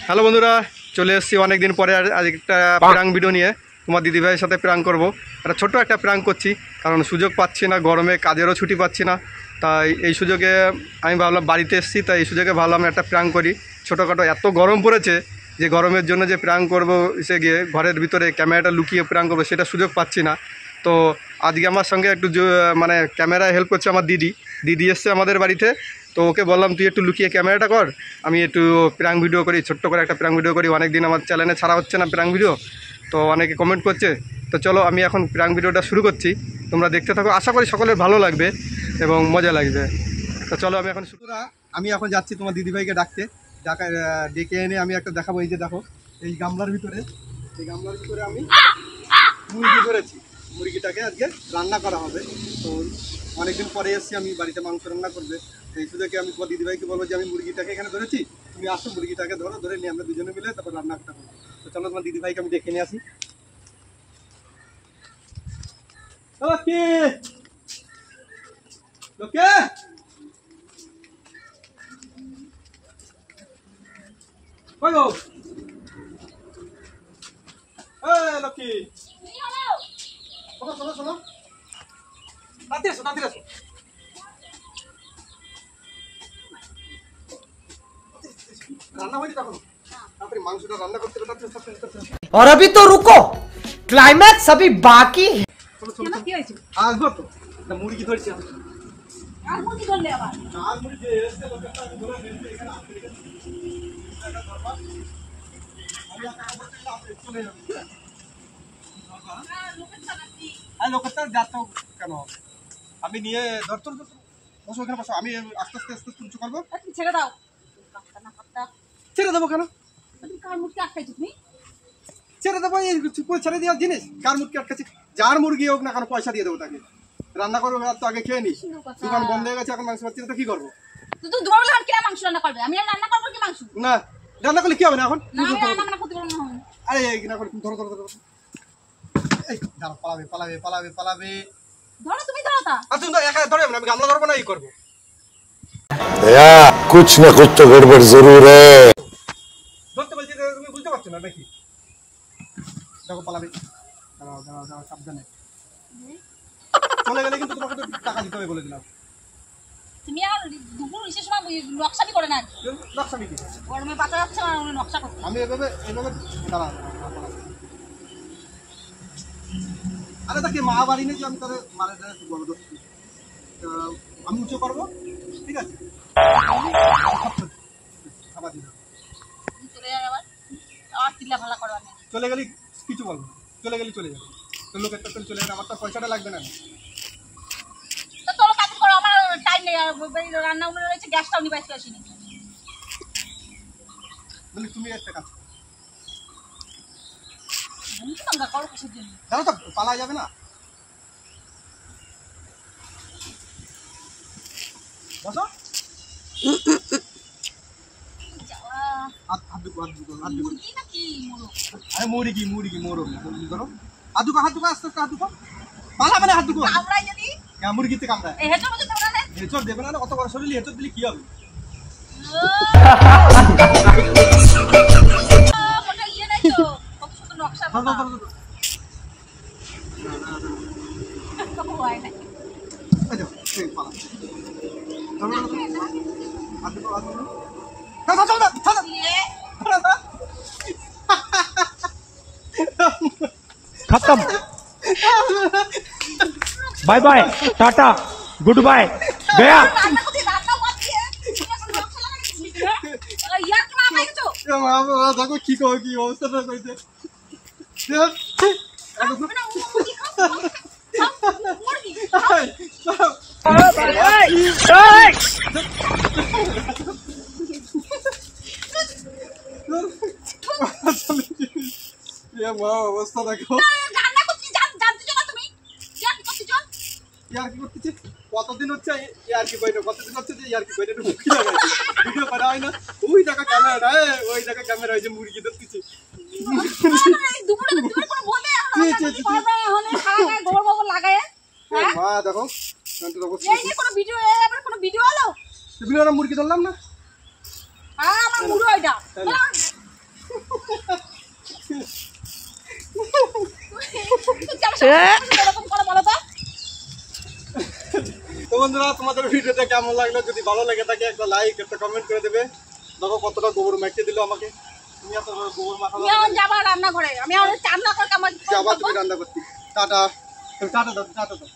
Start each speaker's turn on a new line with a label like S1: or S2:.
S1: Hello বন্ধুরা, চলে এসেছি অনেকদিন পরে আজ একটা প্রাঙ্ক ভিডিও নিয়ে। তোমার দিদিভাইয়ের সাথে প্রাঙ্ক করবো। একটা ছোট্ট একটা প্রাঙ্ক করছি, কারণ সুযোগ পাচ্ছি না, গরমে কাজেরও ছুটি পাচ্ছি না। তাই এই সুযোগে আমি ভাবলাম, বাড়িতে এসেছি তাই এই সুযোগে ভাবলাম একটা প্রাঙ্ক করি ছোটোখাটো। এত গরম পড়েছে যে গরমের জন্য যে প্রাঙ্ক করবো, এসে গিয়ে ঘরের ভিতরে ক্যামেরাটা লুকিয়ে প্রাঙ্ক করবো, সেটা সুযোগ পাচ্ছি না। তো আজকে আমার সঙ্গে একটু মানে ক্যামেরায় হেল্প করছে আমার দিদি এসছে আমাদের বাড়িতে। তো ওকে বললাম, তুই একটু লুকিয়ে ক্যামেরাটা কর, আমি একটু প্রাঙ্ক ভিডিও করি, ছোট্ট করে একটা প্রাঙ্ক ভিডিও করি। অনেক দিন আমার চ্যানেলে ছাড়া হচ্ছে না প্রাঙ্ক ভিডিও, তো অনেকে কমেন্ট করছে। তো চলো আমি এখন প্রাঙ্ক ভিডিওটা শুরু করছি, তোমরা দেখতে থাকো। আশা করি সকলের ভালো লাগবে এবং মজা লাগবে। তো চলো আমি এখন যাচ্ছি তোমার দিদিভাইকে ডেকে এনে আমি একটা দেখাবো। এই যে দেখো, এই গামলার ভিতরে আমি মুরগি ধরেছি। মুরগিটাকে আজকে রান্না করা হবে। তো অনেকদিন পরে এসেছি, আমি বাড়িতে মাংস রান্না করবে। এই সুযোগে আমি তোমার দিদিভাইকে বলবো যে আমি মুরগিটাকে এখানে ধরেছি, তুমি আসো মুরগিটাকে ধরে নিয়ে আমরা দুজনে মিলে তারপর রান্নাটা করবো। তো চলো তোমার দিদিভাইকে আমি ডেকে নিয়ে আসি। ওকে ওকে লক্ষ্মী, শোনো তাড়াতাড়ি আসো। রান্না হয়নি তখন, তাড়াতাড়ি মাংসটা রান্না করতে হবে।
S2: और अभी तो रुको, क्लाइमैक्स अभी बाकी है।
S1: আসবো তো, মুরগি ধরছি।
S3: আর মুরগি ধরলে আবার
S1: মুরগি এসে লোকেরটা ধরে নিয়ে এখানে আসতে লোকেরটা যাচ্ছ কেন? আমি নিয়ে ধরতো বসো, এখানে বসো। আমি আস্তে আস্তে উঁচু করবো।
S3: ছেড়ে দাও।
S1: ছেড়ে দেবো কেন?
S3: তুমি কার মুরগি আটকাইছো? তুমি
S1: ছেড়ে দেবো, এই পুরো ছেড়ে দেওয়ার জিনিস। কার মুরগি আটকাচ্ছি? যার মুরগি হোক না কেন, পয়সা দিয়ে দেবো তাকে। রান্না করবো তো আগে খেয়ে নিস। দোকান বন্ধ হয়ে গেছে, এখন মাংস পাচ্ছি না, তো কি করবো?
S3: তুই দুপুরবেলা আর কিনা মাংস রান্না করবে? আমি আর রান্না করবো কি মাংস?
S1: না, রান্না করলে কি হবে না এখন?
S3: না আমি রান্না করতে পারবো না।
S1: আরে এই না করে ধরো। এই দাঁড়া, পালাবে।
S3: ধরো, তুমি ধরো তা।
S1: আর তুমি একা ধরে আমি গামলা ধরবো না, এই করবো।
S4: कुछ न कुछ तो गड़बड़ जरूर है।
S1: ধরতে বলছি, তুমি বুঝতে পারছো না নাকি? দেখো পালাবে। দাঁড়াও, সাবধানে। চলে গেলে কিন্তু তোমাকে তো টাকা দিতে হবে বলে দিলাম।
S3: তুমি আর দুপুর বিশেষ সময় নকশাটি করে না।
S1: নকশা কি?
S3: গরমে বাঁচা যাচ্ছে না, নকশা করতে।
S1: আমি এভাবে দাঁড়া। আরে তাকে মা বাড়ি নেই যে আমি তাদের মারে বড় দোস্তি। আমি উঁচু করবো, ঠিক আছে? খাবার দিলাম।
S3: চলে যাবে আবার চিল্লা ভালা করো। আমি
S1: চলে গেলি কিছু বলবো, চলে যাবে। তো লোকের তো চলে যাবে, আমার তো পয়সাটা লাগবে না।
S3: তো চলো কাজ করো, আমার টাইম নেই। রান্না উনুনে রয়েছে, গ্যাসটাও নিয়ে বাইরে আসিনি।
S1: বলি তুমি একটা কাজ
S3: করো কিসের জন্য?
S1: জানো তো পালা যাবে না। বসো। হাত দুটো
S3: মুরগি নাকি মোরগ?
S1: আরে মুরগি ধরো। হাত দুটো আস্তে হাত দুটো পালাবে না। হাত দুটো
S3: কামড়াই যদি
S1: মুরগিতে কামড়ায়।
S3: এই হেঁচড় বলতে তোমরা না?
S1: হেঁচড় দেবে না, অত বড় শরীরে হেঁচড় দিলে কি হবে?
S3: ওটা ইয়ে নাই তো, কত সুন্দর নকশা করা। হয় না।
S1: আচ্ছা, এই পালা। হাত দুটো
S2: खत्म, bye bye, tata, good bye, गया।
S1: দেখো কি অবস্থাটা করেছে। অবস্থা দেখো। কতদিন হচ্ছে ইয়ার্কি বইটা, কতদিন হচ্ছে যে ইয়ার্কি বইটা একটু মুখি লাগাই ভিডিও করা হয় না। ওই দেখা ক্যামেরা হয়েছে, মুরগি ধরতেছি। মা দেখো,
S3: ভিডিও হলো
S1: তুমি ওরা মুরগি ধরলাম না
S3: আমার মুড়ো এটা এরকম করে বলো তো।
S1: তো বন্ধুরা তোমাদের ভিডিওটা কেমন লাগলো, যদি ভালো লেগে থাকে একটা লাইক একটা কমেন্ট করে দেবে। দেখো কতটা গোবর মেখে দিল আমাকে, তুমি এত গোবর মাখা
S3: আমি এখন যাবো রান্নাঘরে, আমি এখন চান্না করে
S1: যাবা তুমি রান্না করতে। টাটা টাটা দাও টাটা দাও।